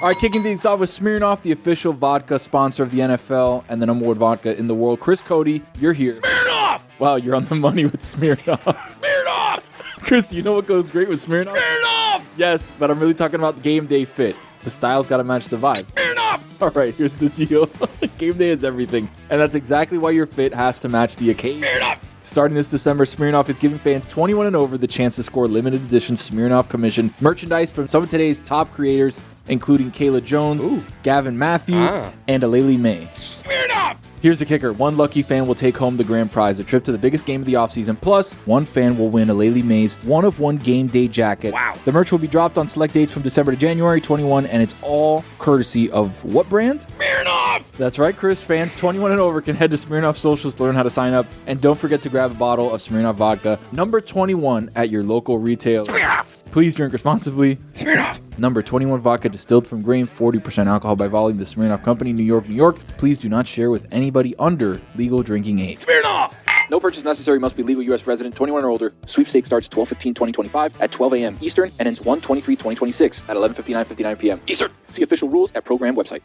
All right, kicking things off with Smirnoff, the official vodka sponsor of the NFL and the number one vodka in the world. Chris Cody, you're here. Smirnoff! Wow, you're on the money with Smirnoff. Smirnoff! Chris, you know what goes great with Smirnoff? Smirnoff! Yes, but I'm really talking about game day fit. The style's got to match the vibe. Smirnoff! All right, here's the deal. Game day is everything, and that's exactly why your fit has to match the occasion. Smirnoff! Starting this December, Smirnoff is giving fans 21 and over the chance to score limited edition Smirnoff commission merchandise from some of today's top creators, including Kayla Jones, Gavin Matthew, and Aleli May. Smirnoff! Here's the kicker. One lucky fan will take home the grand prize, a trip to the biggest game of the offseason. Plus, one fan will win Aleli May's one-of-one game day jacket. Wow. The merch will be dropped on select dates from December to January 21, and it's all courtesy of what brand? Smirnoff! That's right, Chris. Fans 21 and over can head to Smirnoff socials to learn how to sign up. And don't forget to grab a bottle of Smirnoff vodka, number 21 at your local retailer. Smirnoff! Please drink responsibly. Smirnoff! Number 21 vodka distilled from grain, 40% alcohol by volume. The Smirnoff Company, New York, New York. Please do not share with anybody under legal drinking age. Smirnoff! No purchase necessary. Must be legal U.S. resident, 21 or older. Sweepstakes starts 12/15/2025 at 12 a.m. Eastern and ends 1/23/2026 at 11:59 p.m. Eastern. See official rules at program website.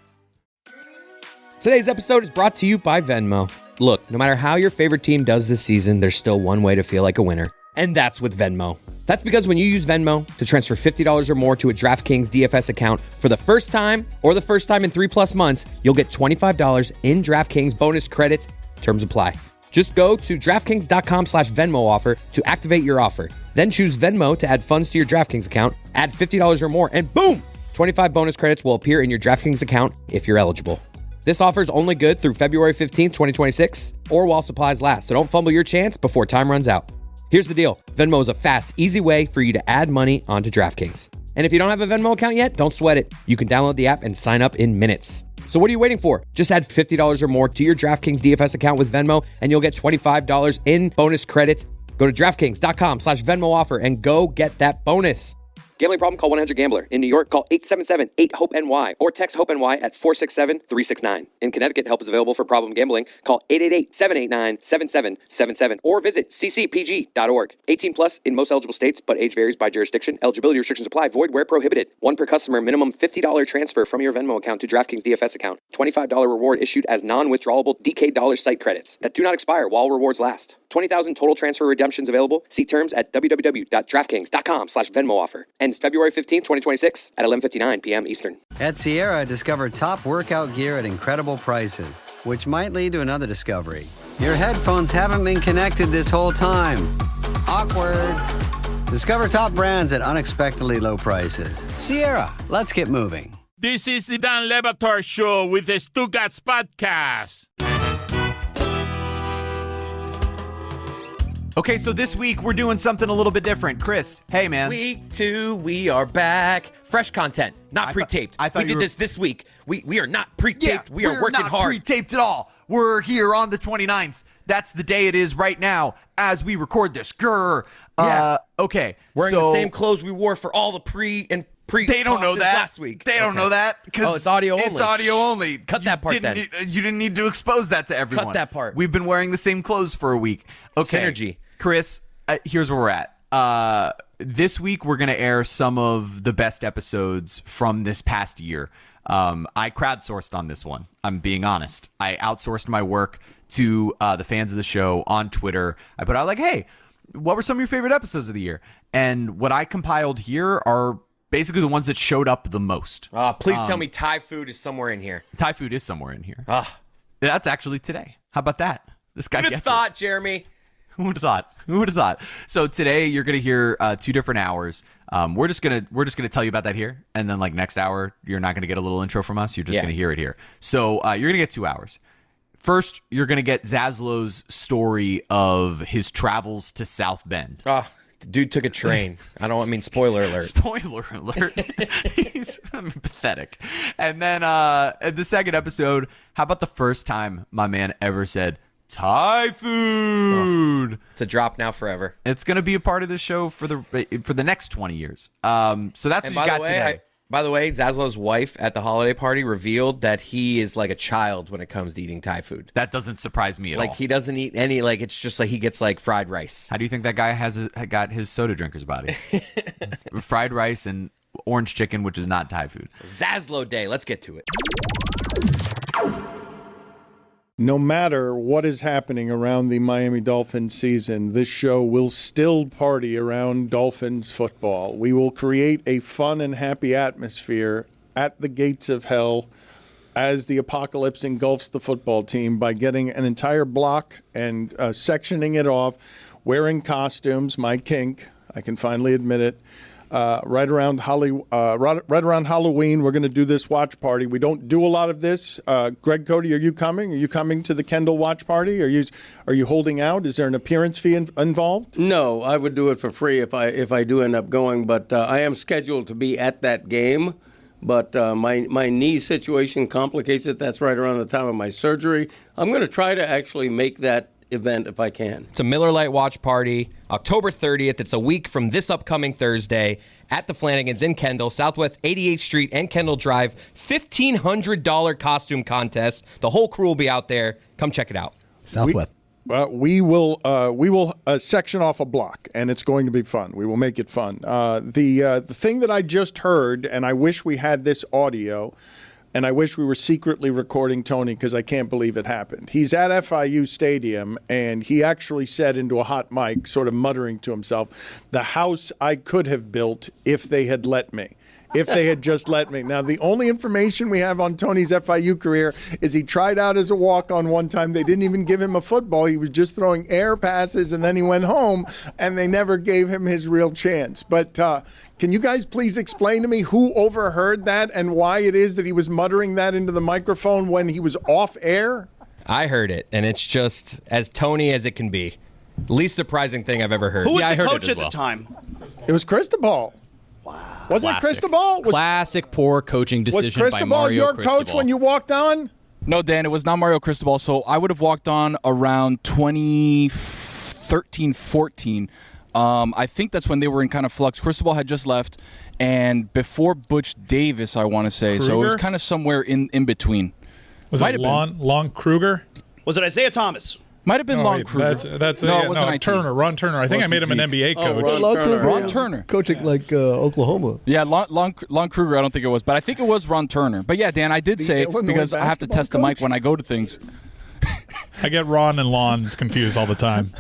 Today's episode is brought to you by Venmo. Look, no matter how your favorite team does this season, there's still one way to feel like a winner, and that's with Venmo. That's because when you use Venmo to transfer $50 or more to a DraftKings DFS account for the first time or the first time in 3+ months, you'll get $25 in DraftKings bonus credits. Terms apply. Just go to DraftKings.com/Venmo offer to activate your offer. Then choose Venmo to add funds to your DraftKings account, add $50 or more, and boom! 25 bonus credits will appear in your DraftKings account if you're eligible. This offer is only good through February 15th, 2026, or while supplies last, so don't fumble your chance before time runs out. Here's the deal. Venmo is a fast, easy way for you to add money onto DraftKings. And if you don't have a Venmo account yet, don't sweat it. You can download the app and sign up in minutes. So what are you waiting for? Just add $50 or more to your DraftKings DFS account with Venmo, and you'll get $25 in bonus credits. Go to DraftKings.com/Venmo offer and go get that bonus. Gambling problem? Call 1-800-GAMBLER. In New York, call 877-8-HOPE-NY or text HOPE-NY at 467-369. In Connecticut, help is available for problem gambling. Call 888-789-7777 or visit ccpg.org. 18 plus in most eligible states, but age varies by jurisdiction. Eligibility restrictions apply. Void where prohibited. One per customer. Minimum $50 transfer from your Venmo account to DraftKings DFS account. $25 reward issued as non-withdrawable DK dollars site credits that do not expire while rewards last. 20,000 total transfer redemptions available. See terms at www.draftkings.com/Venmo offer. Ends February 15th, 2026 at 11:59 p.m. Eastern. At Sierra, discover top workout gear at incredible prices, which might lead to another discovery. Your headphones haven't been connected this whole time. Awkward. Discover top brands at unexpectedly low prices. Sierra, let's get moving. This is the Dan Le Batard Show with the Stugotz podcast. Okay, so this week we're doing something a little bit different. Chris, hey man. Week 2, we are back. Fresh content, not pre-taped. We did this week. We are not pre-taped. We are working hard. We're not pre-taped at all. We're here on the 29th. That's the day it is right now as we record this. Grr. Okay. Wearing the same clothes we wore for all the pre they don't know that last week. They don't know that because it's audio only. It's audio only. Cut that part then. You didn't need to expose that to everyone. Cut that part. We've been wearing the same clothes for a week. Okay. Synergy. Chris, here's where we're at. This week we're going to air some of the best episodes from this past year. I crowdsourced on this one. I'm being honest. I outsourced my work to the fans of the show on Twitter. I put out like, hey, what were some of your favorite episodes of the year? And what I compiled here are basically the ones that showed up the most. Please tell me Thai food is somewhere in here. Thai food is somewhere in here. That's actually today. How about that? This guy Who'd have thought, Jeremy? Who would have thought? Who would have thought? So today you're gonna hear 2 different hours. We're just gonna tell you about that here, and then like next hour you're not gonna get a little intro from us. You're just gonna hear it here. So you're gonna get 2 hours. First, you're gonna get Zaslow's story of his travels to South Bend. The dude took a train. Spoiler alert. Spoiler alert. He's pathetic. And then the second episode, how about the first time my man ever said Thai food? It's a drop now forever. It's going to be a part of the show for the next 20 years. So that's what you got today. By the way, Zaslow's wife at the holiday party revealed that he is like a child when it comes to eating Thai food. That doesn't surprise me at all. Like he doesn't eat any, like it's just like he gets like fried rice. How do you think that guy got his soda drinker's body? Fried rice and orange chicken, which is not Thai food. Zaslow Day. Let's get to it. No matter what is happening around the Miami Dolphins season, this show will still party around Dolphins football. We will create a fun and happy atmosphere at the gates of hell as the apocalypse engulfs the football team by getting an entire block and sectioning it off, wearing costumes, my kink, I can finally admit it. Right around Halloween, we're going to do this watch party. We don't do a lot of this. Greg Cody, are you coming? Are you coming to the Kendall watch party? Are you holding out? Is there an appearance fee involved? No, I would do it for free if I do end up going. But I am scheduled to be at that game. But my knee situation complicates it. That's right around the time of my surgery. I'm going to try to actually make that event if I can. It's a Miller Lite watch party, October 30th. It's a week from this upcoming Thursday at the Flanagan's in Kendall, Southwest 88th Street and Kendall Drive. $1,500 costume contest. The whole crew will be out there. Come check it out. Southwest. We will section off a block, and it's going to be fun. We will make it fun. The thing that I just heard, and I wish we had this audio, and I wish we were secretly recording Tony because I can't believe it happened. He's at FIU Stadium, and he actually said into a hot mic, sort of muttering to himself, "The house I could have built if they had let me." If they had just let me. Now, the only information we have on Tony's FIU career is he tried out as a walk-on one time. They didn't even give him a football. He was just throwing air passes, and then he went home, and they never gave him his real chance. But can you guys please explain to me who overheard that and why it is that he was muttering that into the microphone when he was off air? I heard it, and it's just as Tony as it can be. Least surprising thing I've ever heard. Who was the coach at the time? It was Cristobal. Wasn't it Cristobal? Classic poor coaching decision by Mario your coach when you walked on? No, Dan, it was not Mario Cristobal. So I would have walked on around 2013, 14. I think that's when they were in kind of flux. Cristobal had just left, and before Butch Davis, I want to say. Kruger? So it was kind of somewhere in between. Was it Lon Kruger? Was it Isaiah Thomas? Might have been Lon Kruger. That's no, it wasn't Turner. Ron Turner. I think I made him an NBA coach. Ron Turner. Coaching like Oklahoma. Yeah, Lon Kruger, I don't think it was. But I think it was Ron Turner. But yeah, Dan, I did say, because I have to test the mic when I go to things. I get Ron and Lon confused all the time.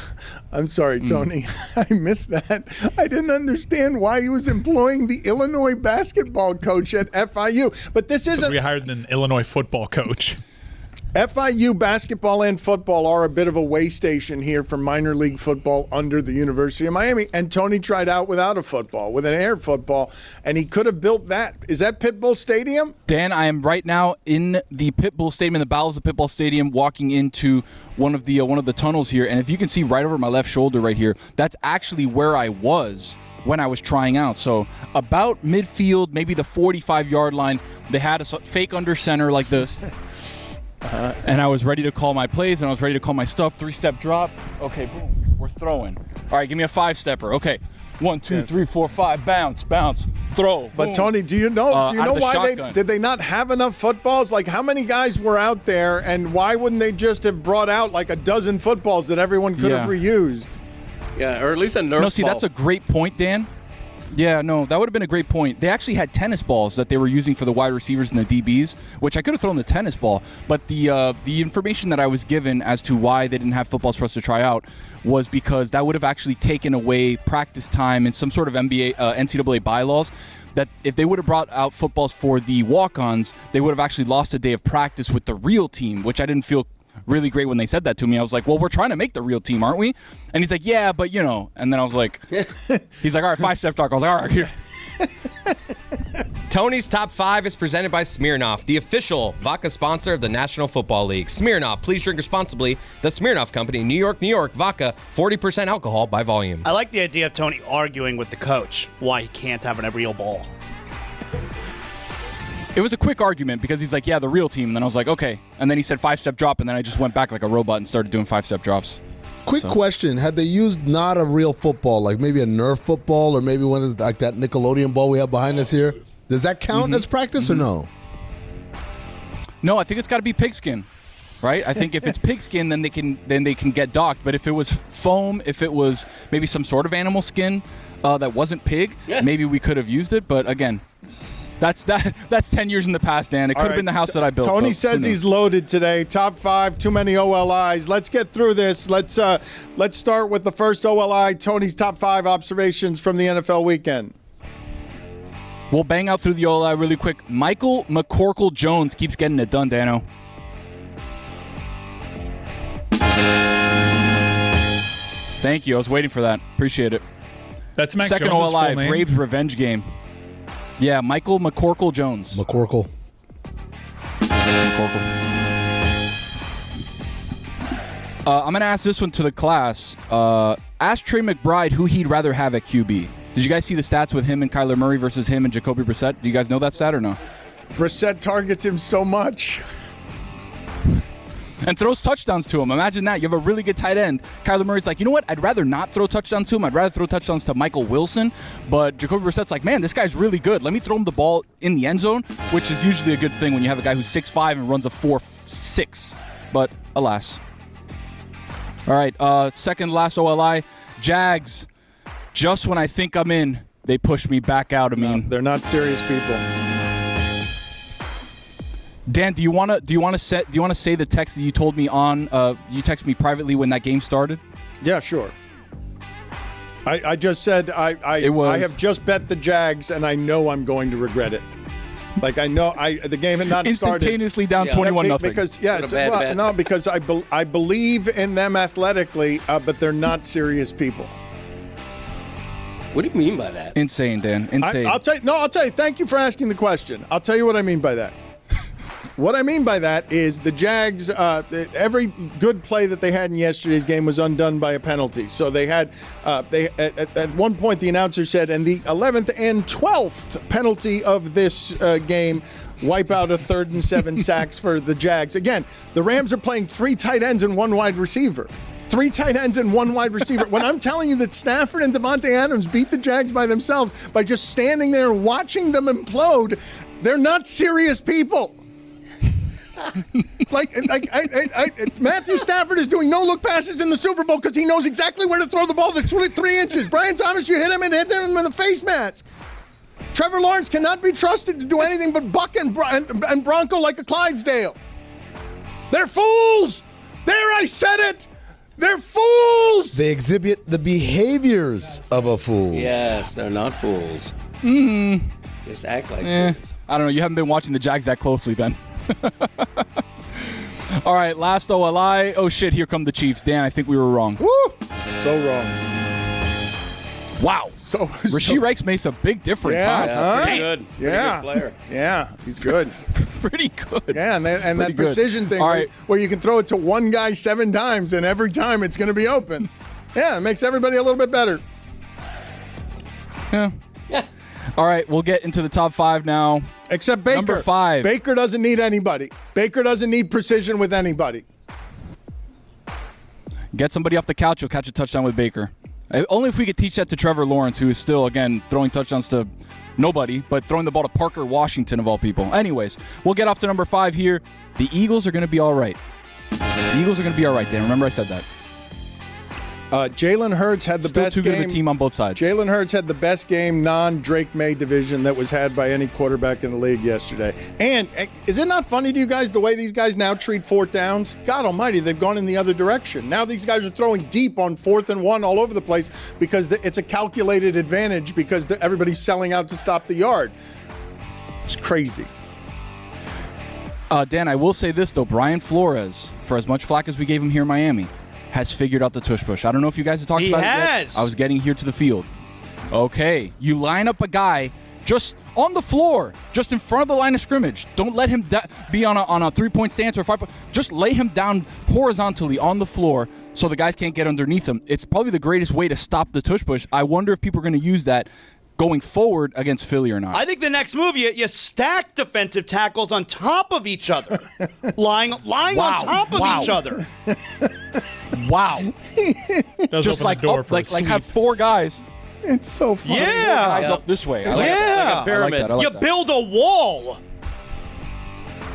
I'm sorry, Tony. I missed that. I didn't understand why he was employing the Illinois basketball coach at FIU. But this isn't... We hired an Illinois football coach. FIU basketball and football are a bit of a way station here for minor league football under the University of Miami. And Tony tried out without a football, with an air football, and he could have built that. Is that Pitbull Stadium? Dan, I am right now in the Pitbull Stadium, in the bowels of Pitbull Stadium, walking into one of the tunnels here. And if you can see right over my left shoulder right here, that's actually where I was when I was trying out. So about midfield, maybe the 45-yard line, they had a fake under center like this. And I was ready to call my plays, and I was ready to call my stuff. 3-step drop. Okay, boom. We're throwing. All right, give me a 5-stepper. Okay. 1, 2, 3, 4, 5. Bounce, throw. But boom. Tony, do you know why shotgun. did they not have enough footballs? Like, how many guys were out there, and why wouldn't they just have brought out like a dozen footballs that everyone could have reused? Yeah, or at least a Nerf No, see, ball. that's a great point, Dan. Yeah, no, that would have been a great point. They actually had tennis balls that they were using for the wide receivers and the DBs, which I could have thrown the tennis ball. But the information that I was given as to why they didn't have footballs for us to try out was because that would have actually taken away practice time and some sort of NCAA bylaws. That if they would have brought out footballs for the walk-ons, they would have actually lost a day of practice with the real team, which I didn't feel really great when they said that to me. I was like, well, we're trying to make the real team, aren't we? And he's like, yeah, but you know. And then I was like, he's like, all right, 5-step talk. I was like, all right, here. Tony's Top 5 is presented by Smirnoff, the official vodka sponsor of the National Football League. Smirnoff, please drink responsibly. The Smirnoff Company, New York, New York, vodka, 40% alcohol by volume. I like the idea of Tony arguing with the coach why he can't have a real ball. It was a quick argument because he's like, yeah, the real team. And then I was like, okay. And then he said 5-step drop, and then I just went back like a robot and started doing 5-step drops. Quick question. Had they used not a real football, like maybe a Nerf football or maybe one of like that Nickelodeon ball we have behind us here, does that count as practice or no? No, I think it's got to be pigskin, right? I think if it's pigskin, then they can get docked. But if it was foam, if it was maybe some sort of animal skin that wasn't pig, maybe we could have used it. But again, That's 10 years in the past, Dan. It could have been the house that I built. Tony says he's loaded today. Top 5, too many OLIs. Let's get through this. Let's start with the first OLI. Tony's top 5 observations from the NFL weekend. We'll bang out through the OLI really quick. Michael McCorkle-Jones keeps getting it done, Dano. Thank you. I was waiting for that. Appreciate it. That's Mac Second Jones's OLI, full name? Braves revenge game. Yeah, Michael McCorkle-Jones. McCorkle. I'm going to ask this one to the class. Ask Trey McBride who he'd rather have at QB. Did you guys see the stats with him and Kyler Murray versus him and Jacoby Brissett? Do you guys know that stat or no? Brissett targets him so much. And throws touchdowns to him. Imagine that. You have a really good tight end. Kyler Murray's like, you know what? I'd rather not throw touchdowns to him. I'd rather throw touchdowns to Michael Wilson. But Jacoby Brissett's like, man, this guy's really good. Let me throw him the ball in the end zone, which is usually a good thing when you have a guy who's 6'5" and runs a 4.6. But alas. All right, second last OLI. Jags. Just when I think I'm in, they push me back out. They're not serious people. Dan, do you want to say the text that you told me on? You texted me privately when that game started. Yeah, sure. I just said I have just bet the Jags and I know I'm going to regret it. Like I know the game had not started. Instantaneously down 21-0. Because because I believe in them athletically, but they're not serious people. What do you mean by that? Insane, Dan. Insane. I'll tell you. Thank you for asking the question. I'll tell you what I mean by that. What I mean by that is the Jags, every good play that they had in yesterday's game was undone by a penalty. So they had, at one point the announcer said, and the 11th and 12th penalty of this game wipe out a 3rd and 7 sacks for the Jags. Again, the Rams are playing 3 tight ends and 1 wide receiver. 3 tight ends and 1 wide receiver. When I'm telling you that Stafford and Devontae Adams beat the Jags by themselves by just standing there watching them implode, they're not serious people. Matthew Stafford is doing no-look passes in the Super Bowl because he knows exactly where to throw the ball that's 3 inches. Brian Thomas, you hit him with a face mask. Trevor Lawrence cannot be trusted to do anything but buck and Bronco like a Clydesdale. They're fools! There, I said it! They're fools! They exhibit the behaviors of a fool. Yes, they're not fools. Just act like fools. I don't know. You haven't been watching the Jags that closely then. All right, last OLI. Oh, shit, here come the Chiefs. Dan, I think we were wrong. Woo! So wrong. Wow. Rasheed Rice makes a big difference, Yeah, pretty good. Pretty good player. Yeah, he's good. Pretty good. Yeah, and that precision thing right. where you can throw it to one guy 7 times and every time it's going to be open. Yeah, it makes everybody a little bit better. Yeah. All right, we'll get into the top 5 now. Except Baker. Number 5. Baker doesn't need anybody. Baker doesn't need precision with anybody. Get somebody off the couch, you'll catch a touchdown with Baker. Only if we could teach that to Trevor Lawrence, who is still, again, throwing touchdowns to nobody, but throwing the ball to Parker Washington, of all people. Anyways, we'll get off to number 5 here. The Eagles are going to be all right. The Eagles are going to be all right, Dan. Remember I said that. Jalen Hurts had the best too good game. of a team on both sides. Jalen Hurts had the best game non-Drake May division that was had by any quarterback in the league yesterday. And is it not funny to you guys the way these guys now treat 4th downs? God almighty, they've gone in the other direction. Now these guys are throwing deep on 4th and 1 all over the place because it's a calculated advantage because everybody's selling out to stop the yard. It's crazy. Dan, I will say this, though. Brian Flores, for as much flack as we gave him here in Miami, has figured out the tush push. I don't know if you guys have talked about it yet. I was getting here to the field. Okay, you line up a guy just on the floor, just in front of the line of scrimmage. Don't let him be on a 3-point stance or 5-point. Just lay him down horizontally on the floor so the guys can't get underneath him. It's probably the greatest way to stop the tush push. I wonder if people are going to use that going forward against Philly or not. I think the next move, you stack defensive tackles on top of each other. lying on top of each other. Wow. Just like have 4 guys. It's so funny. Yeah. 4 guys up this way. I like like a pyramid. I like you that. build a wall.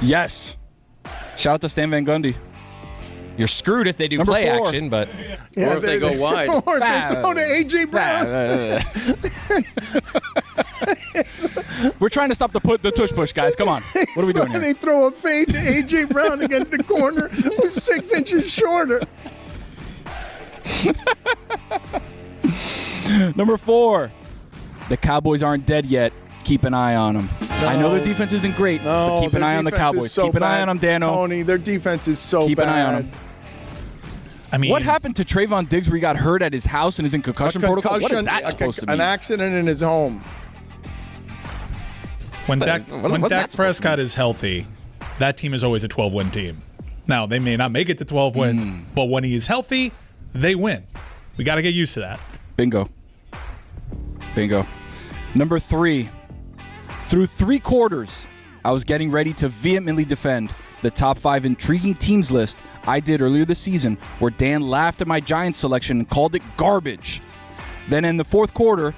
Yes. Shout out to Stan Van Gundy. You're screwed if they do Number play 4. action, but Or if they go wide. Or if they throw to A.J. Brown. We're trying to stop the tush push, guys. Come on. What are we doing here? They throw a fade to A.J. Brown against the corner who's 6 inches shorter. Number 4, the Cowboys aren't dead yet. Keep an eye on them. No. I know their defense isn't great, but keep an eye on the Cowboys. So keep an eye on them, Dano. Tony, their defense is so keep bad. Keep an eye on them. I mean, what happened to Trayvon Diggs where he got hurt at his house and is in concussion protocol? What is that supposed to mean? An accident in his home. When Dak Prescott is healthy, that team is always a 12-win team. Now, they may not make it to 12 wins, but when he is healthy, they win. We got to get used to that. Bingo. Number 3. Through 3 quarters, I was getting ready to vehemently defend the top 5 intriguing teams list I did earlier this season, where Dan laughed at my Giants selection and called it garbage. Then in the 4th quarter,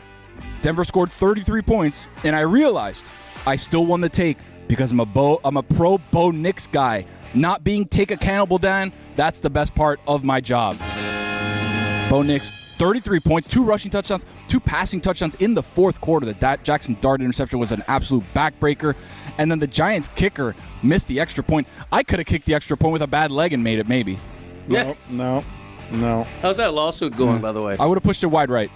Denver scored 33 points, and I realized I still won the take because I'm a pro Bo Nix guy. Not being take accountable, Dan, that's the best part of my job. Bo Nix, 33 points, 2 rushing touchdowns, 2 passing touchdowns in the 4th quarter. That Jackson Dart interception was an absolute backbreaker. And then the Giants kicker missed the extra point. I could have kicked the extra point with a bad leg and made it, maybe. No. How's that lawsuit going, by the way? I would have pushed it wide right.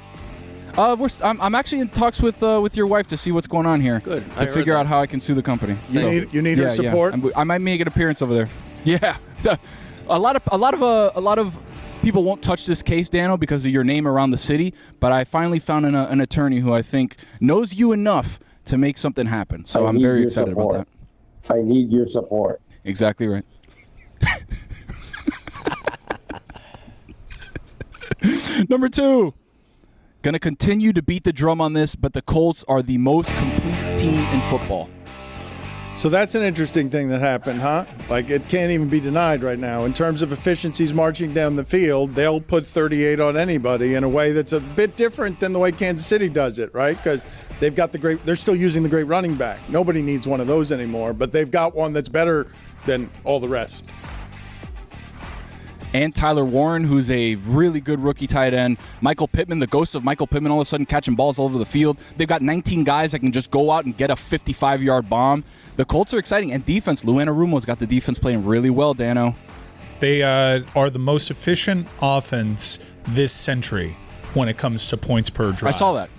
I'm actually in talks with your wife to see what's going on here. Good. To figure out how I can sue the company. You need her support? Yeah. I might make an appearance over there. Yeah. A lot of people won't touch this case, Dano, because of your name around the city, but I finally found an attorney who I think knows you enough to make something happen. So I'm very excited about that. I need your support. Exactly right. Number 2. Going to continue to beat the drum on this, but the Colts are the most complete team in football. So that's an interesting thing that happened, huh? Like, it can't even be denied right now. In terms of efficiencies marching down the field, they'll put 38 on anybody in a way that's a bit different than the way Kansas City does it, right? Because they've got they're still using the great running back. Nobody needs one of those anymore, but they've got one that's better than all the rest. And Tyler Warren, who's a really good rookie tight end. Michael Pittman, the ghost of Michael Pittman, all of a sudden catching balls all over the field. They've got 19 guys that can just go out and get a 55-yard bomb. The Colts are exciting. And defense, Lou Anarumo's got the defense playing really well, Dano. They are the most efficient offense this century when it comes to points per drive. I saw that.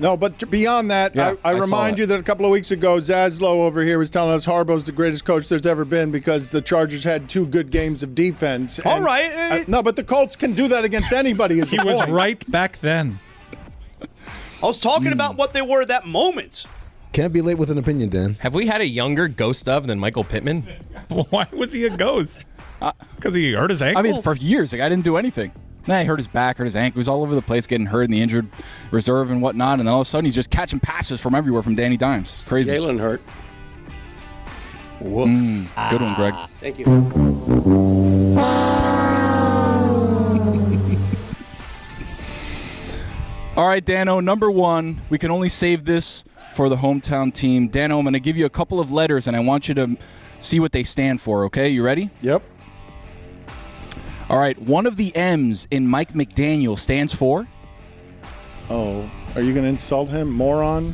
No, but beyond that, Yeah, I remind you that a couple of weeks ago, Zaslow over here was telling us Harbaugh's the greatest coach there's ever been because the Chargers had 2 good games of defense. All right. No, but the Colts can do that against anybody. He was right back then. I was talking about what they were at that moment. Can't be late with an opinion, Dan. Have we had a younger ghost of than Michael Pittman? Why was he a ghost? Because he hurt his ankle? I mean, for years, the guy didn't do anything. He hurt his back, hurt his ankle. He was all over the place getting hurt in the injured reserve and whatnot. And then all of a sudden, he's just catching passes from everywhere from Danny Dimes. Crazy. Jalen hurt. Woof. Good one, Greg. Thank you. All right, Dano, number 1. We can only save this for the hometown team. Dano, I'm going to give you a couple of letters, and I want you to see what they stand for, okay? You ready? Yep. All right, one of the M's in Mike McDaniel stands for? Oh, are you going to insult him? Moron?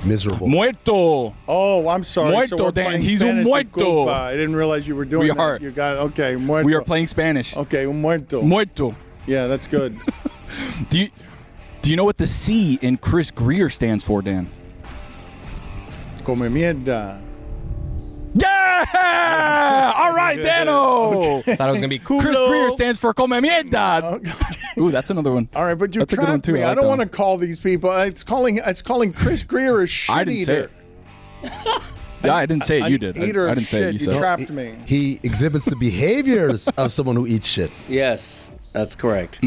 Miserable. Muerto. Oh, I'm sorry. Muerto, so we're Dan. playing He's Spanish un muerto. de culpa. I didn't realize you were doing We that. are. You got okay. Muerto. We are playing Spanish. Okay, un muerto. Muerto. Yeah, that's good. Do you know what the C in Chris Greer stands for, Dan? Come mierda. Yeah! All right, Dano. Thought it was going to be cool. Chris Greer stands for come mierda. Ooh, that's another one. All right, but you That's a good one, trapped too. me. I I like don't that want to one. call these people. It's calling Chris Greer a shit I didn't say eater. it. Yeah, I didn't say it. You did. Eater I of didn't say it. shit. You You said it. trapped me. He exhibits the behaviors of someone who eats shit. Yes, that's correct.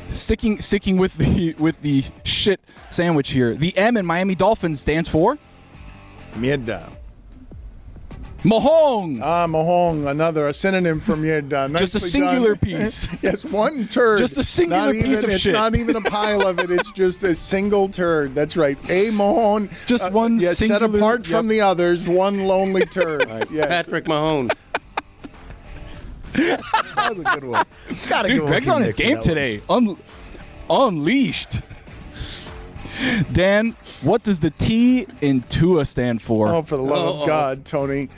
Sticking with the shit sandwich here. The M in Miami Dolphins stands for Mierda. Mahong. Mahong, a synonym for mierda. Just a Nicely singular done. piece. Yes, one turd. Just a singular piece of it's shit. It's not even a pile of it. It's just a single turd. That's right. A Mahone. Just one set singular- apart from yep. the others, one lonely turd. Yes. Patrick Mahone. That was a good one. Gotta Dude, go with Greg's you, on his Nick, game for that today. Unleashed. Dan, what does the T in Tua stand for? Oh, for the love of God, Tony.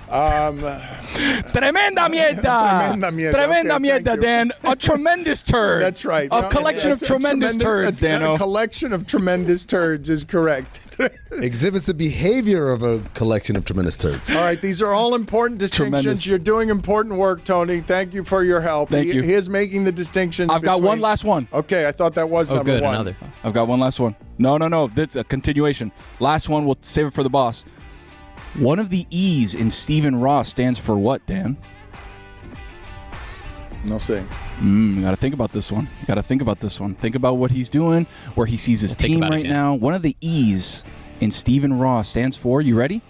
Tremenda mierda. Tremenda Okay, mierda, Dan. A tremendous turd. That's right. A collection of tremendous turds, Dano. A collection of tremendous turds is correct. Exhibits the behavior of a collection of tremendous turds. All right, these are all important distinctions. Tremendous. You're doing important work, Tony. Thank you for your help. Thank you. He is making the distinctions. I've got one last one. Okay, I thought that was number one. Another. I've got one last one. No. That's a continuation. Last one. We'll save it for the boss. One of the E's in Stephen Ross stands for what, Dan? No say. You got to think about this one. Think about what he's doing, where he sees his team right now. One of the E's in Stephen Ross stands for, you ready?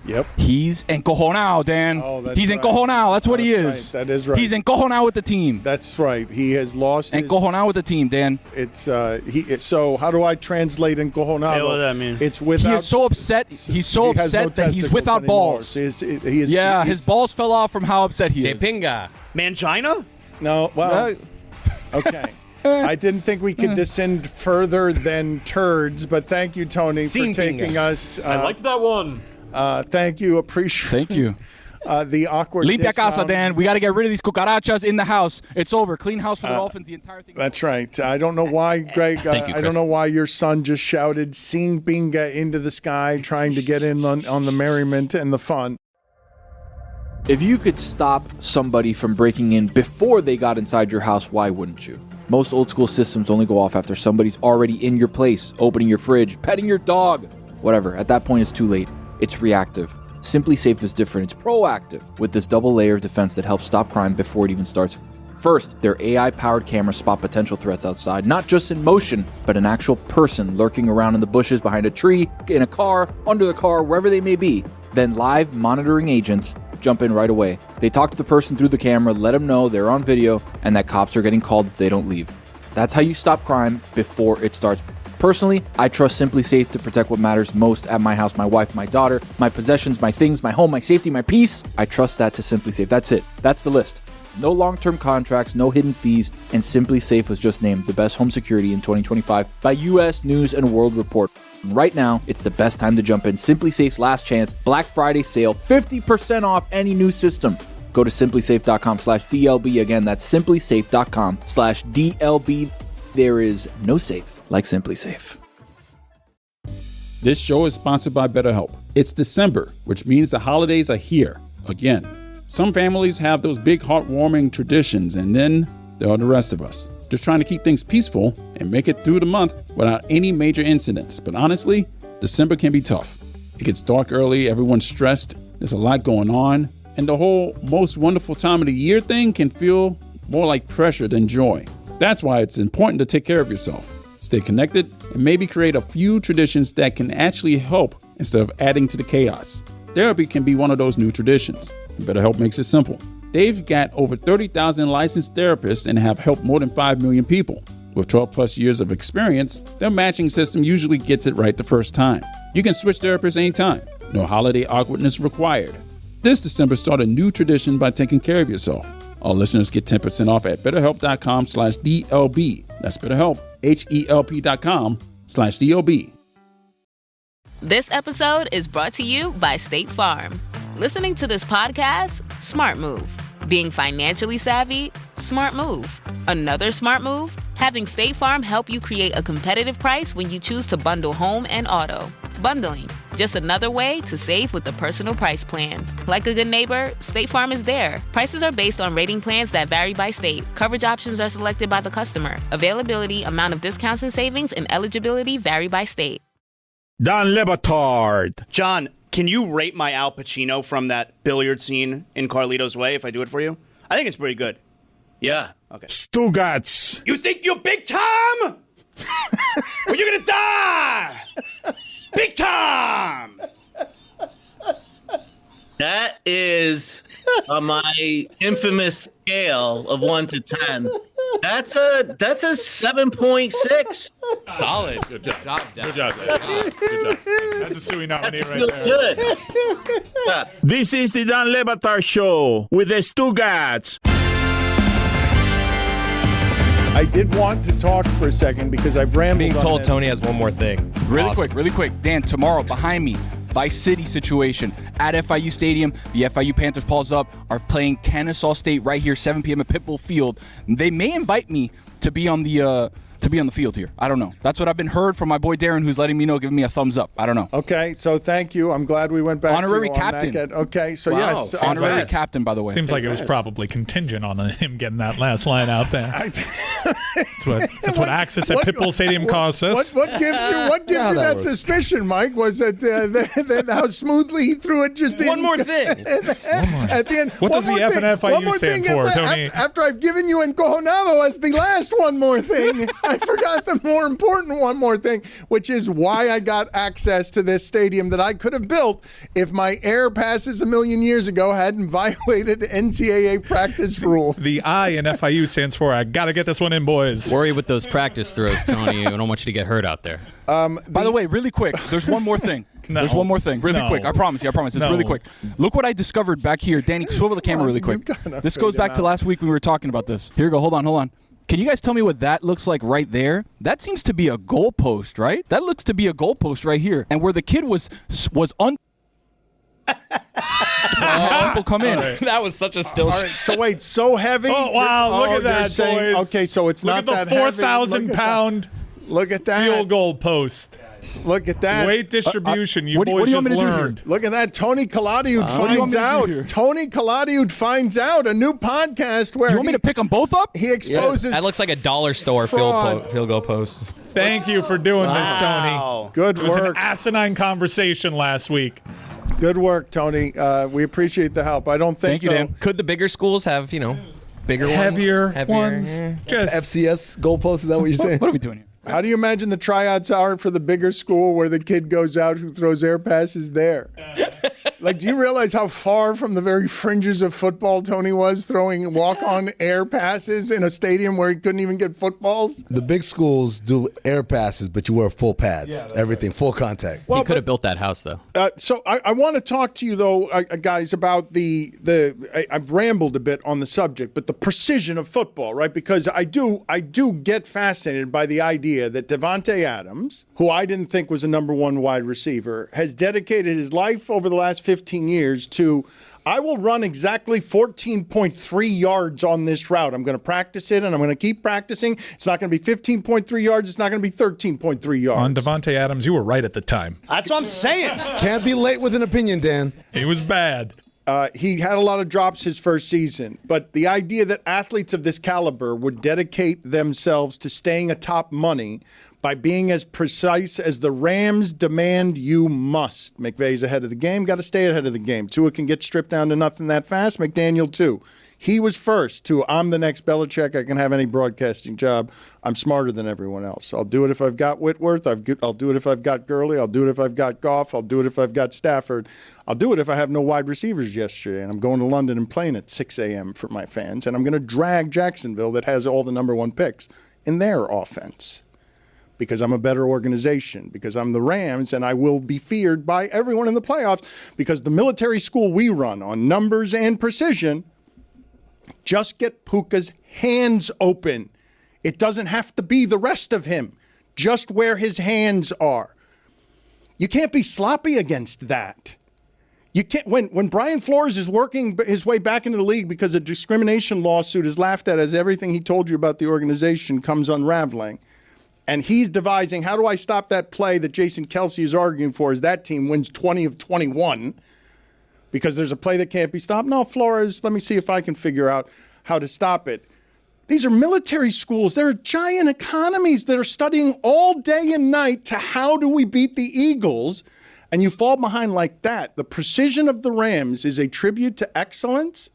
Yep. He's encojonado, Dan. Oh, that's he's right. encojonado. That's what he is. Right. That is right. He's encojonado with the team. That's right. He has lost encojonado with the team, Dan. So how do I translate encojonado? Hey, what does that mean? It's without. He is so upset. He's so upset that he's without balls. His balls fell off from how upset he is. De pinga. Mangina? No. Well. Okay. I didn't think we could descend further than turds, but thank you, Tony, for taking us. I liked that one. Thank you. Appreciate. Thank you. The awkward. Limpia casa, Dan. We got to get rid of these cucarachas in the house. It's over. Clean house for the Dolphins. The entire thing. That's right. I don't know why, Greg. I don't know why your son just shouted "Sing Binga" into the sky, trying to get in on the merriment and the fun. If you could stop somebody from breaking in before they got inside your house, why wouldn't you? Most old school systems only go off after somebody's already in your place, opening your fridge, petting your dog, whatever. At that point, it's too late. It's reactive. Simply Safe is different. It's proactive with this double layer of defense that helps stop crime before it even starts. First, their AI-powered cameras spot potential threats outside, not just in motion, but an actual person lurking around in the bushes, behind a tree, in a car, under the car, wherever they may be. Then live monitoring agents jump in right away. They talk to the person through the camera, let them know they're on video, and that cops are getting called if they don't leave. That's how you stop crime before it starts. Personally, I trust Simply Safe to protect what matters most at my house, my wife, my daughter, my possessions, my things, my home, my safety, my peace. I trust that to Simply Safe. That's it. That's the list. No long-term contracts, no hidden fees, and Simply Safe was just named the best home security in 2025 by U.S. News and World Report. Right now, it's the best time to jump in. Simply Safe's last chance, Black Friday sale, 50% off any new system. Go to simplysafe.com/DLB. Again, that's simplysafe.com/DLB. There is no safe like Simply Safe. This show is sponsored by BetterHelp. It's December, which means the holidays are here again. Some families have those big heartwarming traditions, and then there are the rest of us, just trying to keep things peaceful and make it through the month without any major incidents. But honestly, December can be tough. It gets dark early, everyone's stressed, there's a lot going on, and the whole most wonderful time of the year thing can feel more like pressure than joy. That's why it's important to take care of yourself, stay connected, and maybe create a few traditions that can actually help instead of adding to the chaos. Therapy can be one of those new traditions. BetterHelp makes it simple. They've got over 30,000 licensed therapists and have helped more than 5 million people. With 12 plus years of experience, their matching system usually gets it right the first time. You can switch therapists anytime. No holiday awkwardness required. This December, start a new tradition by taking care of yourself. All listeners get 10% off at BetterHelp.com/DLB. That's BetterHelp, HELP.com/DLB. This episode is brought to you by State Farm. Listening to this podcast? Smart move. Being financially savvy? Smart move. Another smart move? Having State Farm help you create a competitive price when you choose to bundle home and auto. Bundling, just another way to save with the personal price plan. Like a good neighbor, State Farm is there. Prices are based on rating plans that vary by state. Coverage options are selected by the customer. Availability, amount of discounts and savings, and eligibility vary by state. Don Le Batard. John, can you rate my Al Pacino from that billiard scene in Carlito's Way if I do it for you? I think it's pretty good. Yeah. Okay. Stugotz. You think you're Big Tom? Well, you're gonna die! Big Tom! That is on my infamous scale of 1 to 10. That's a 7.6. Solid. Good job. Good job. That's a Suey nominee right there. Good. This is the Don Le Batard Show with the Stugotz. I did want to talk for a second because I've rambled. Being on told this. Tony has one more thing. Really quick. Dan, tomorrow, behind me, Vice City situation at FIU Stadium. The FIU Panthers, Paul's up, are playing Kennesaw State right here, 7 p.m. at Pitbull Field. They may invite me to be on the field here. I don't know. That's what I've been heard from my boy Darren, who's letting me know, giving me a thumbs up. I don't know. Okay, so thank you. I'm glad we went back honorary to you on captain. That. Okay, so Wow. yes, Honorary captain, by the way. Seems like it was probably contingent on him getting that last line out there. That's what access at Pitbull Stadium costs us. What gives you that suspicion, Mike? Was that how smoothly he threw it just in? One more thing. At the end. What does the F and FIU stand for, Tony? After I've given you encojonado as the last one more thing, I forgot the more important one more thing, which is why I got access to this stadium that I could have built if my air passes a million years ago hadn't violated NCAA practice rules. The I in FIU stands for I got to get this one in, boys. Worry with those practice throws, Tony. I don't want you to get hurt out there. By the way, really quick, there's one more thing. There's one more thing. Really quick. I promise you. It's really quick. Look what I discovered back here. Danny, swivel the camera really quick. This goes back to last week when we were talking about this. Here we go. Hold on. Can you guys tell me what that looks like right there? That seems to be a goalpost, right? That looks to be a goalpost right here. And where the kid was Uncle come in. Right. That was such a still shot. Right, so wait, so heavy? Oh, wow, look at that, saying, boys. Okay, so it's not that heavy. Look at the 4,000-pound Look at that. field goal post. Look at that. Weight distribution. You what do boys you want just me to do learned. here? Look at that. Tony Kaladiud finds out. Tony Kaladiud finds out a new podcast where you want me to pick them both up? He exposes. That looks like a dollar store field goal post. Thank you for doing this, Tony. Good It was an work. asinine conversation last week. Good work, Tony. We appreciate the help. I don't think. Thank you, Dan. Could the bigger schools have, bigger Heavier ones? ones. Just FCS goalpost, is that what you're saying? What are we doing here? How do you imagine the tryouts are for the bigger school where the kid goes out who throws air passes there? Like, do you realize how far from the very fringes of football Tony was throwing walk-on air passes in a stadium where he couldn't even get footballs? The big schools do air passes, but you wear full pads, everything, full contact. He could have built that house, though. So I want to talk to you, though, guys, about I've rambled a bit on the subject, but the precision of football, right? Because I do get fascinated by the idea that Davante Adams, who I didn't think was a number one wide receiver, has dedicated his life over the last 15 years to, I will run exactly 14.3 yards on this route. I'm going to practice it, and I'm going to keep practicing. It's not going to be 15.3 yards. It's not going to be 13.3 yards. on Davante Adams, you were right at the time. That's what I'm saying. Can't be late with an opinion, Dan. He was bad. He had a lot of drops his first season, but the idea that athletes of this caliber would dedicate themselves to staying atop money by being as precise as the Rams demand you must. McVay's ahead of the game, got to stay ahead of the game. Tua can get stripped down to nothing that fast. McDaniel, too. He was first to, I'm the next Belichick. I can have any broadcasting job. I'm smarter than everyone else. I'll do it if I've got Whitworth. I'll do it if I've got Gurley. I'll do it if I've got Goff. I'll do it if I've got Stafford. I'll do it if I have no wide receivers yesterday. And I'm going to London and playing at 6 a.m. for my fans. And I'm going to drag Jacksonville, that has all the number one picks, in their offense. Because I'm a better organization, because I'm the Rams, and I will be feared by everyone in the playoffs, because the military school we run on numbers and precision, just get Puka's hands open. It doesn't have to be the rest of him, just where his hands are. You can't be sloppy against that. You can't. When Brian Flores is working his way back into the league because a discrimination lawsuit is laughed at as everything he told you about the organization comes unraveling, and he's devising, how do I stop that play that Jason Kelsey is arguing for as that team wins 20 of 21 because there's a play that can't be stopped? No, Flores, let me see if I can figure out how to stop it. These are military schools. There are giant economies that are studying all day and night to how do we beat the Eagles, and you fall behind like that. The precision of the Rams is a tribute to excellence.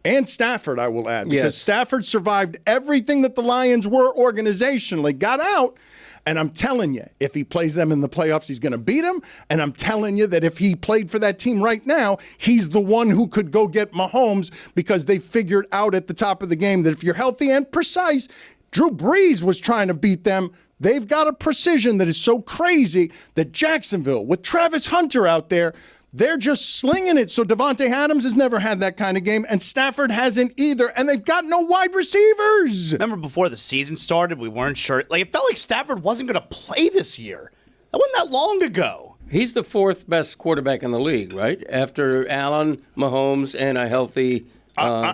And Stafford, I will add, because Stafford survived everything that the Lions were organizationally, got out, and I'm telling you, if he plays them in the playoffs, he's going to beat them, and I'm telling you that if he played for that team right now, he's the one who could go get Mahomes, because they figured out at the top of the game that if you're healthy and precise, Drew Brees was trying to beat them. They've got a precision that is so crazy that Jacksonville, with Travis Hunter out there, they're just slinging it. So Devontae Adams has never had that kind of game, and Stafford hasn't either, and they've got no wide receivers. Remember before the season started, we weren't sure. Like, it felt like Stafford wasn't going to play this year. That wasn't that long ago. He's the fourth best quarterback in the league, right? After Allen, Mahomes, and a healthy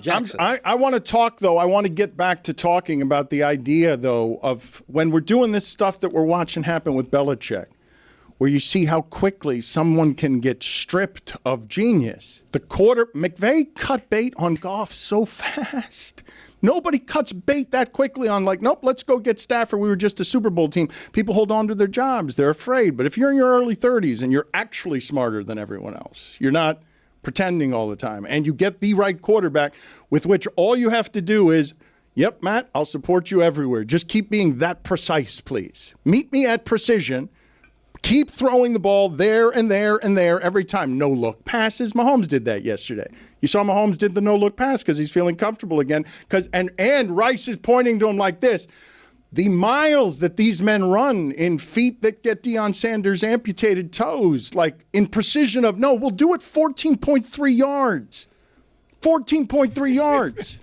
Jackson. I want to talk, though. I want to get back to talking about the idea, though, of when we're doing this stuff that we're watching happen with Belichick, where you see how quickly someone can get stripped of genius. McVay cut bait on Goff so fast. Nobody cuts bait that quickly on nope, let's go get Stafford. We were just a Super Bowl team. People hold on to their jobs. They're afraid. But if you're in your early 30s and you're actually smarter than everyone else, you're not pretending all the time, and you get the right quarterback with which all you have to do is, yep, Matt, I'll support you everywhere. Just keep being that precise, please. Meet me at precision. Keep throwing the ball there and there and there every time. No-look passes. Mahomes did that yesterday. You saw Mahomes did the no-look pass because he's feeling comfortable again. And Rice is pointing to him like this. The miles that these men run in feet that get Deion Sanders' amputated toes, like in precision of, no, we'll do it 14.3 yards. 14.3 yards.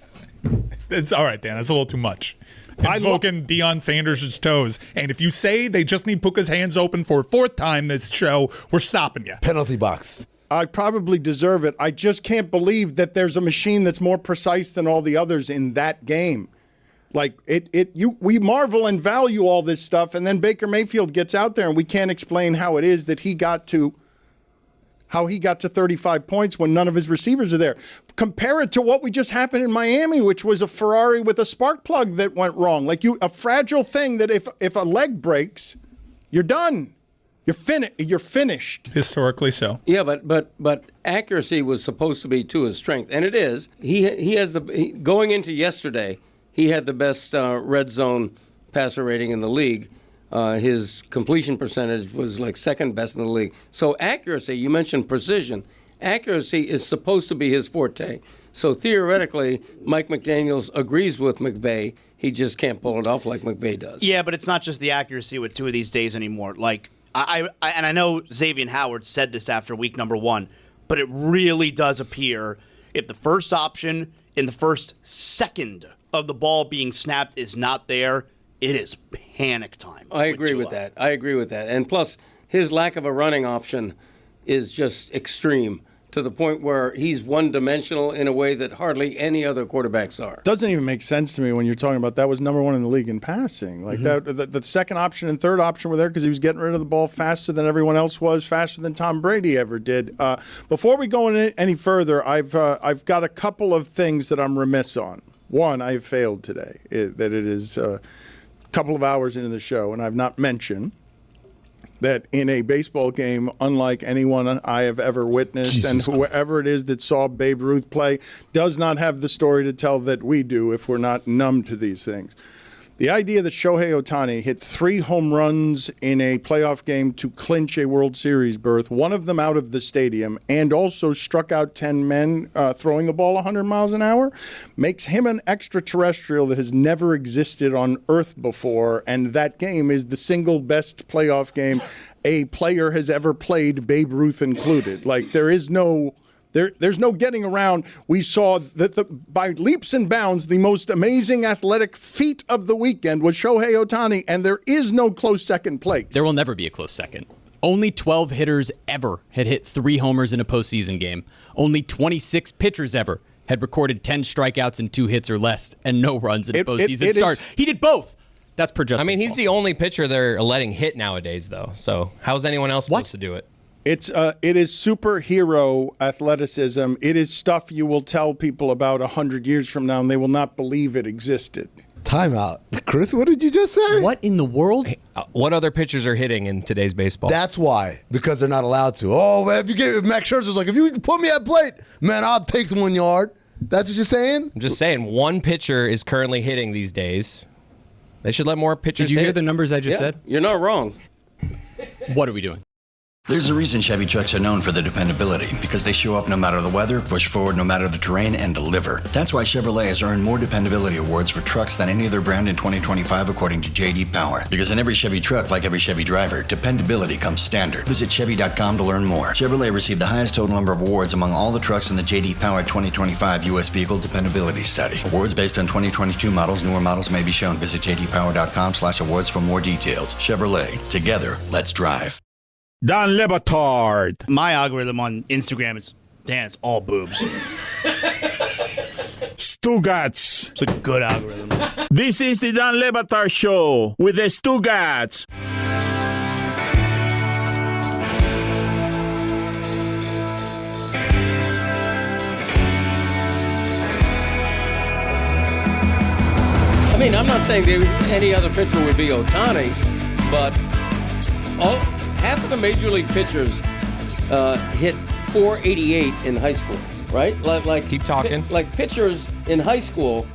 It's all right, Dan. That's a little too much. Invoking Deion Sanders' toes. And if you say they just need Puka's hands open for a fourth time this show, we're stopping you. Penalty box. I probably deserve it. I just can't believe that there's a machine that's more precise than all the others in that game. Like we marvel and value all this stuff, and then Baker Mayfield gets out there, and we can't explain how it is that he got to 35 points when none of his receivers are there. Compare it to what we just happened in Miami, which was a Ferrari with a spark plug that went wrong. Like a fragile thing that if a leg breaks, you're done. You're finished. Historically so. Yeah, but accuracy was supposed to be to his strength, and it is. He has going into yesterday. He had the best red zone passer rating in the league. His completion percentage was like second best in the league. So accuracy, you mentioned precision. Accuracy is supposed to be his forte. So theoretically, Mike McDaniels agrees with McVay. He just can't pull it off like McVay does. Yeah, but it's not just the accuracy with two of these days anymore. Like I know Xavier Howard said this after week number 1, but it really does appear if the first option in the first second of the ball being snapped is not there, it is panic time. I agree with that. And plus, his lack of a running option is just extreme to the point where he's one-dimensional in a way that hardly any other quarterbacks are. Doesn't even make sense to me when you're talking about that was number 1 in the league in passing. Like the second option and third option were there because he was getting rid of the ball faster than everyone else was, faster than Tom Brady ever did. Before we go any further, I've got a couple of things that I'm remiss on. One, I have failed today. It is a couple of hours into the show, and I've not mentioned that in a baseball game unlike anyone I have ever witnessed, and whoever it is that saw Babe Ruth play does not have the story to tell that we do if we're not numb to these things. The idea that Shohei Ohtani hit 3 home runs in a playoff game to clinch a World Series berth, one of them out of the stadium, and also struck out 10 men throwing the ball 100 miles an hour, makes him an extraterrestrial that has never existed on Earth before, and that game is the single best playoff game a player has ever played, Babe Ruth included. Like, there's no getting around. We saw that by leaps and bounds, the most amazing athletic feat of the weekend was Shohei Ohtani, and there is no close second place. There will never be a close second. Only 12 hitters ever had hit 3 homers in a postseason game. Only 26 pitchers ever had recorded 10 strikeouts and 2 hits or less and no runs in a postseason start. He did both. That's per Justin's he's fault. the only pitcher they're letting hit nowadays, though. So how's anyone else supposed to do it? It is superhero athleticism. It is stuff you will tell people about 100 years from now, and they will not believe it existed. Timeout. Chris, what did you just say? What in the world? What other pitchers are hitting in today's baseball? That's why. Because they're not allowed to. Oh, man, if Max Scherzer's like, if you put me at plate, man, I'll take 1 yard. That's what you're saying? I'm just saying, one pitcher is currently hitting these days. They should let more pitchers hit. Did you hear the numbers I just said? You're not wrong. What are we doing? There's a reason Chevy trucks are known for their dependability, because they show up no matter the weather, push forward no matter the terrain, and deliver. That's why Chevrolet has earned more dependability awards for trucks than any other brand in 2025, according to J.D. Power. Because in every Chevy truck, like every Chevy driver, dependability comes standard. Visit Chevy.com to learn more. Chevrolet received the highest total number of awards among all the trucks in the J.D. Power 2025 U.S. Vehicle Dependability Study. Awards based on 2022 models. Newer models may be shown. Visit JDPower.com/awards for more details. Chevrolet. Together, let's drive. Don Le Batard. My algorithm on Instagram is, damn, it's all boobs. Stugotz. It's a good algorithm. This is the Don Le Batard Show with the Stugotz. I mean, I'm not saying any other pitcher would be Ohtani, but half of the major league pitchers hit 488 in high school, right? Like keep talking. Like pitchers in high school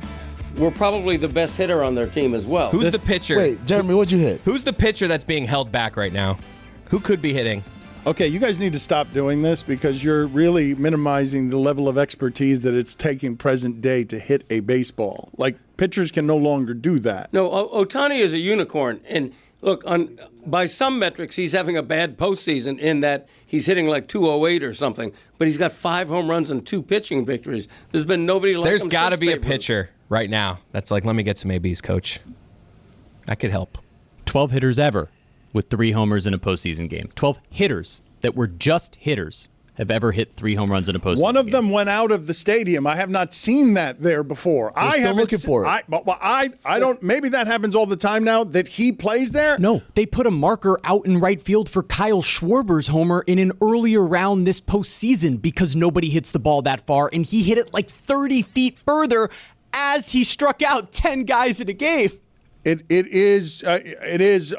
were probably the best hitter on their team as well. Who's the pitcher? Wait, Jeremy, what'd you hit? Who's the pitcher that's being held back right now? Who could be hitting? Okay, you guys need to stop doing this because you're really minimizing the level of expertise that it's taking present day to hit a baseball. Like, pitchers can no longer do that. No, Ohtani is a unicorn, and look, by some metrics, he's having a bad postseason in that he's hitting like 208 or something, but he's got 5 home runs and 2 pitching victories. There's been nobody like him. There's got to be a pitcher right now that's like, let me get some ABs, coach. That could help. 12 hitters ever with 3 homers in a postseason game. 12 hitters that were just hitters have ever hit 3 home runs in a postseason game. One of them went out of the stadium. I have not seen that there before. We're still looking for it. I don't. Maybe that happens all the time now that he plays there. No, they put a marker out in right field for Kyle Schwarber's homer in an earlier round this postseason because nobody hits the ball that far, and he hit it like 30 feet further as he struck out 10 guys in a game. It is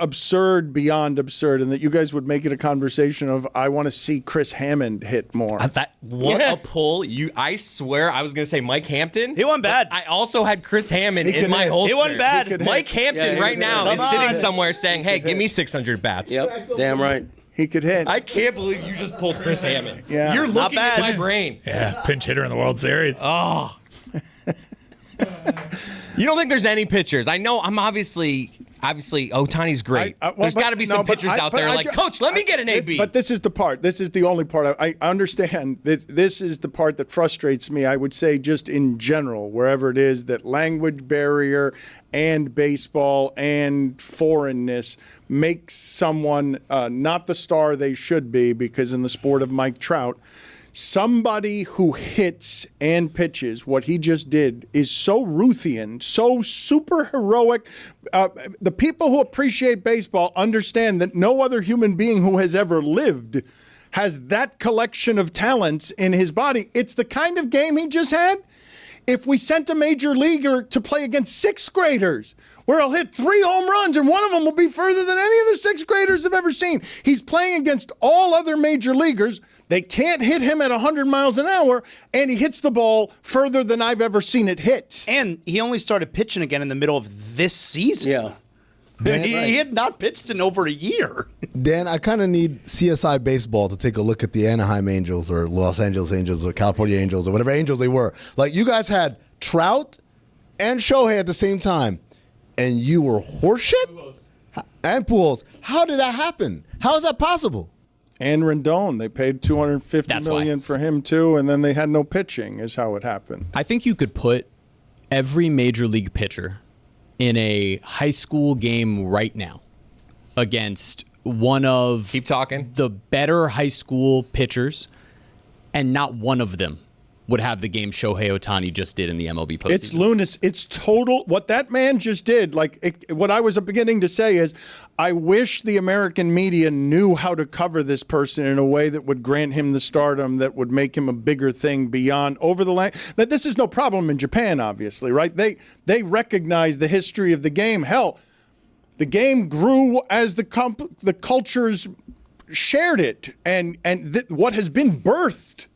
absurd beyond absurd, and that you guys would make it a conversation of I want to see Chris Hammond hit more. A pull! I swear I was going to say Mike Hampton. He wasn't bad. I also had Chris Hammond in my holster. He wasn't bad. Mike Hampton right now is sitting somewhere saying, "Hey, give me 600 bats." Yep, damn right. He could hit. I can't believe you just pulled Chris Hammond. Yeah. You're looking at my brain. Yeah, pinch hitter in the World Series. Oh. You don't think there's any pitchers? I know. I'm obviously Ohtani's great. There's got to be some pitchers out there like, Coach, let me get an AB. But this is the part. This is the only part. I understand that this is the part that frustrates me. I would say just in general, wherever it is, that language barrier and baseball and foreignness makes someone not the star they should be, because in the sport of Mike Trout, somebody who hits and pitches what he just did is so Ruthian, so super heroic. The people who appreciate baseball understand that no other human being who has ever lived has that collection of talents in his body. It's the kind of game he just had. If we sent a major leaguer to play against 6th graders, where he'll hit 3 home runs and one of them will be further than any of the 6th graders have ever seen. He's playing against all other major leaguers. They can't hit him at 100 miles an hour, and he hits the ball further than I've ever seen it hit. And he only started pitching again in the middle of this season. Yeah. He had not pitched in over a year. Dan, I kind of need CSI Baseball to take a look at the Anaheim Angels or Los Angeles Angels or California Angels or whatever Angels they were. Like, you guys had Trout and Shohei at the same time, and you were horseshit? And Pujols. How did that happen? How is that possible? And Rendon, they paid $250 million for him too, and then they had no pitching, is how it happened. I think you could put every major league pitcher in a high school game right now against one of the better high school pitchers, and not one of them would have the game Shohei Ohtani just did in the MLB postseason. It's lunacy. It's total. What that man just did, what I was beginning to say is, I wish the American media knew how to cover this person in a way that would grant him the stardom that would make him a bigger thing beyond over the line. That this is no problem in Japan, obviously, right? They recognize the history of the game. Hell, the game grew as the cultures shared it, and what has been birthed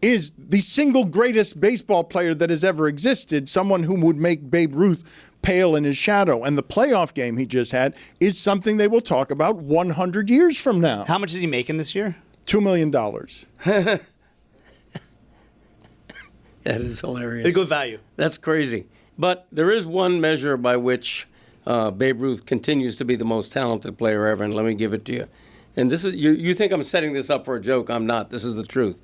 is the single greatest baseball player that has ever existed, someone who would make Babe Ruth pale in his shadow. And the playoff game he just had is something they will talk about 100 years from now. How much is he making this year? $2 million. That is hilarious. A good value. That's crazy. But there is one measure by which Babe Ruth continues to be the most talented player ever, and let me give it to you. And this is you think I'm setting this up for a joke. I'm not. This is the truth.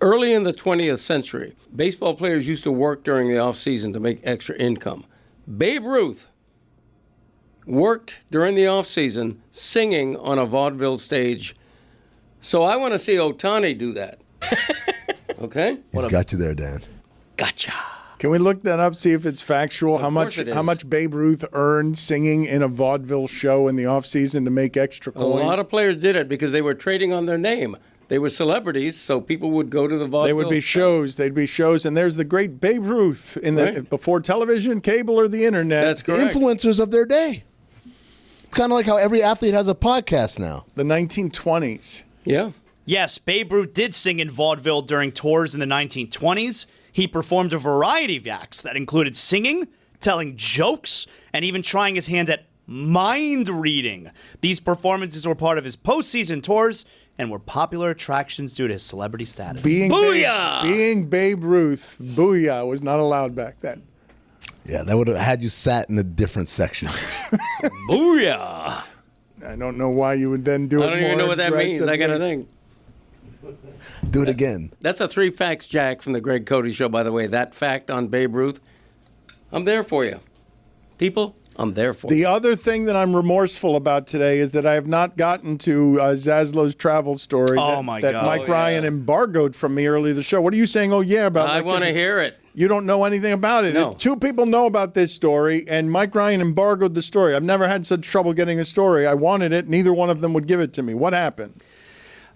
Early in the 20th century, baseball players used to work during the offseason to make extra income. Babe Ruth worked during the offseason singing on a vaudeville stage. So I want to see Ohtani do that. Okay? He's got you there, Dan. Gotcha. Can we look that up, see if it's factual? Of course it is. How much Babe Ruth earned singing in a vaudeville show in the offseason to make extra coin? A lot of players did it because they were trading on their name. They were celebrities, so people would go to the vaudeville. They would be shows. They'd be shows, and there's the great Babe Ruth in the before television, cable, or the internet. That's correct. Influencers of their day. It's kind of like how every athlete has a podcast now. The 1920s. Yeah. Yes, Babe Ruth did sing in vaudeville during tours in the 1920s. He performed a variety of acts that included singing, telling jokes, and even trying his hand at mind reading. These performances were part of his postseason tours and were popular attractions due to his celebrity status. Being Babe Ruth, booyah was not allowed back then. Yeah, that would have had you sat in a different section. Booyah! I don't know why you would then do it. I don't even know what that means. I got to think. Do it again. That's a 3 facts, Jack, from the Greg Cody Show, by the way. That fact on Babe Ruth. I'm there for you. People, I'm there for you. The other thing that I'm remorseful about today is that I have not gotten to Zaslow's travel story that Mike Ryan embargoed from me earlier in the show. What are you saying, oh, yeah, about I want to hear it. You don't know anything about it. No. 2 people know about this story, and Mike Ryan embargoed the story. I've never had such trouble getting a story. I wanted it. Neither one of them would give it to me. What happened?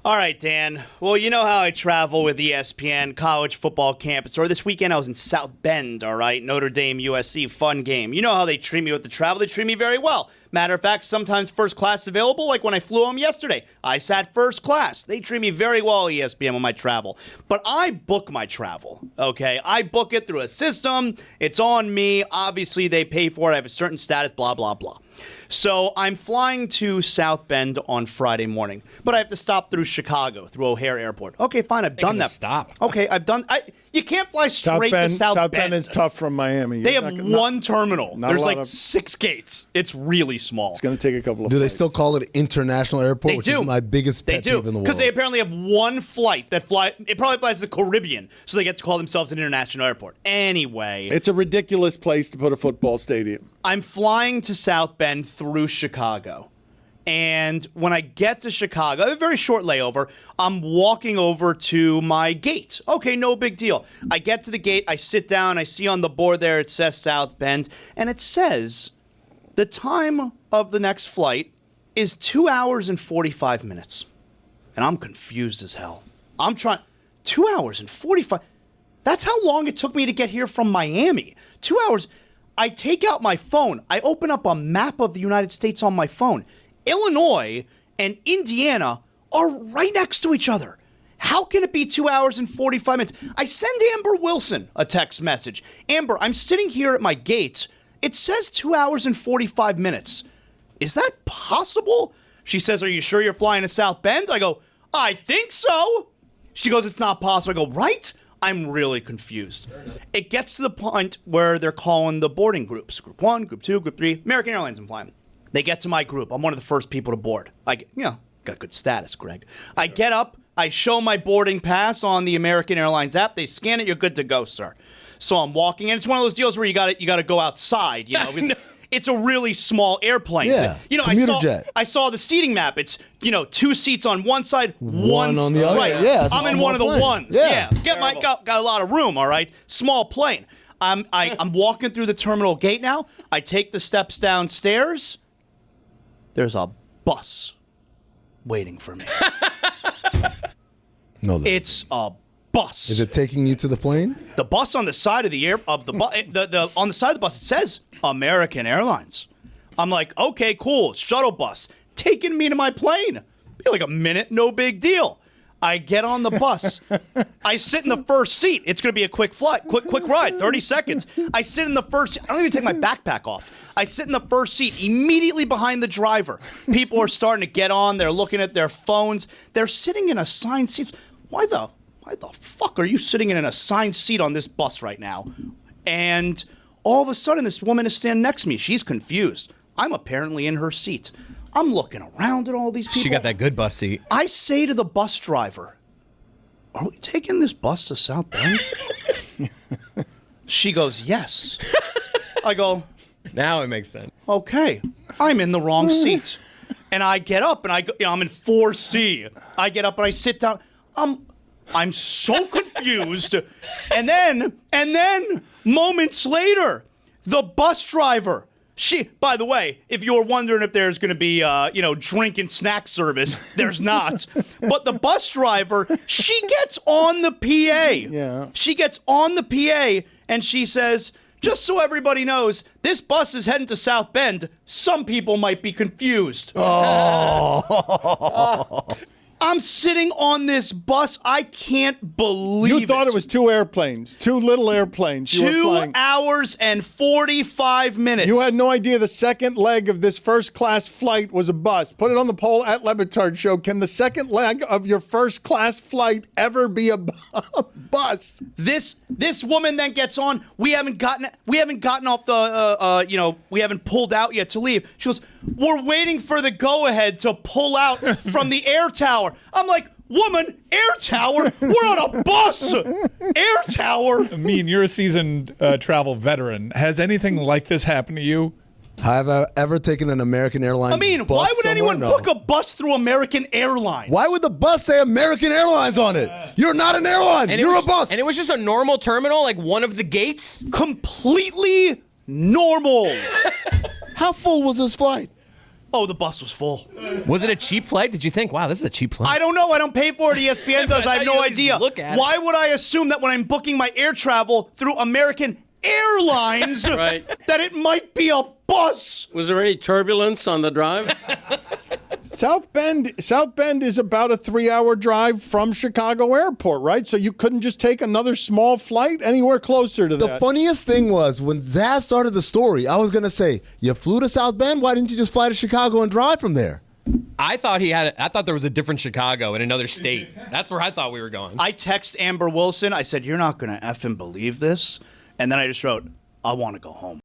All right, Dan. Well, you know how I travel with ESPN college football campus. Or this weekend I was in South Bend, all right? Notre Dame, USC, fun game. You know how they treat me with the travel. They treat me very well. Matter of fact, sometimes first class is available, like when I flew home yesterday. I sat first class. They treat me very well, ESPN, on my travel. But I book my travel, okay? I book it through a system. It's on me. Obviously, they pay for it. I have a certain status, blah, blah, blah. So I'm flying to South Bend on Friday morning, but I have to stop through Chicago, through O'Hare Airport. Okay, fine, I've done that. Stop. Okay, I've done. You can't fly straight to South Bend. South Bend is tough from Miami. They have one terminal. not There's a lot like 6 gates. It's really small. It's going to take a couple of Do they flights. still call it International Airport, They which do. is my biggest pet peeve in the world? Because they apparently have one flight that it probably flies to the Caribbean, so they get to call themselves an international airport. Anyway. It's a ridiculous place to put a football stadium. I'm flying to South Bend through Chicago. And when I get to Chicago, I have a very short layover. I'm walking over to my gate. Okay, no big deal. I get to the gate. I sit down. I see on the board there it says South Bend. And it says the time of the next flight is 2 hours and 45 minutes. And I'm confused as hell. I'm trying. 2 hours and 45. That's how long it took me to get here from Miami. 2 hours. I take out my phone. I open up a map of the United States on my phone. Illinois and Indiana are right next to each other. How can it be 2 hours and 45 minutes? I send Amber Wilson a text message. Amber, I'm sitting here at my gate. It says 2 hours and 45 minutes. Is that possible? She says, are you sure you're flying to South Bend? I go, I think so. She goes, it's not possible. I go, right? I'm really confused. It gets to the point where they're calling the boarding groups. Group 1, Group 2, Group 3. American Airlines I'm flying. They get to my group. I'm one of the first people to board. Got good status, Greg. I get up. I show my boarding pass on the American Airlines app. They scan it. You're good to go, sir. So I'm walking in. It's one of those deals where you got to go outside. Because it's a really small airplane. Yeah, commuter jet. I saw the seating map. It's 2 seats on one side, one on the other. right. Yeah, I'm in one of the plane. ones. Yeah. Got a lot of room. All right, small plane. I'm walking through the terminal gate now. I take the steps downstairs. There's a bus waiting for me. No, it's a bus. Is it taking you to the plane? The bus on the side of the on the side of the bus it says American Airlines. I'm like, okay, cool, shuttle bus taking me to my plane. Be like a minute, no big deal. I get on the bus. I sit in the first seat. It's going to be a quick flight, quick ride, 30 seconds. I sit in the first seat. I don't even take my backpack off. I sit in the first seat immediately behind the driver. People are starting to get on. They're looking at their phones. They're sitting in assigned seats. Why the fuck are you sitting in an assigned seat on this bus right now? And all of a sudden, this woman is standing next to me. She's confused. I'm apparently in her seat. I'm looking around at all these people. She got that good bus seat. I say to the bus driver, are we taking this bus to South Bend? She goes, yes. I go, now it makes sense. Okay, I'm in the wrong seat. And I get up and I go, I'm in 4C. I get up and I sit down. I'm so confused. And then moments later, the bus driver, by the way, if you were wondering if there's going to be, drink and snack service, there's not. But the bus driver, she gets on the PA. Yeah. She gets on the PA and she says, just so everybody knows, this bus is heading to South Bend. Some people might be confused. Oh. I'm sitting on this bus. I can't believe it. You thought it was two little airplanes. 2 hours and 45 minutes. You had no idea the second leg of this first-class flight was a bus. Put it on the poll at Batard Show. Can the second leg of your first-class flight ever be a bus? This woman then gets on. We haven't gotten off the we haven't pulled out yet to leave. She goes, we're waiting for the go-ahead to pull out from the air tower. I'm like, woman, air tower? We're on a bus. Air tower. I mean, you're a seasoned travel veteran. Has anything like this happened to you? Have I ever taken an American Airlines I mean, bus why would anyone somewhere? No. book a bus through American Airlines? Why would the bus say American Airlines on it? You're not an airline. You're a bus. And it was just a normal terminal, like one of the gates? Completely normal. How full was this flight? Oh, the bus was full. Was it a cheap flight? Did you think, wow, this is a cheap flight? I don't know. I don't pay for it. ESPN does. I have no idea. Why would I assume that when I'm booking my air travel through American Airlines that it might be a bus? Was there any turbulence on the drive? South Bend is about a 3-hour drive from Chicago Airport, right? So you couldn't just take another small flight anywhere closer to that. The funniest thing was when Zaz started the story, I was going to say, you flew to South Bend? Why didn't you just fly to Chicago and drive from there? I thought there was a different Chicago in another state. That's where I thought we were going. I text Amber Wilson. I said, you're not going to effing believe this. And then I just wrote, I want to go home.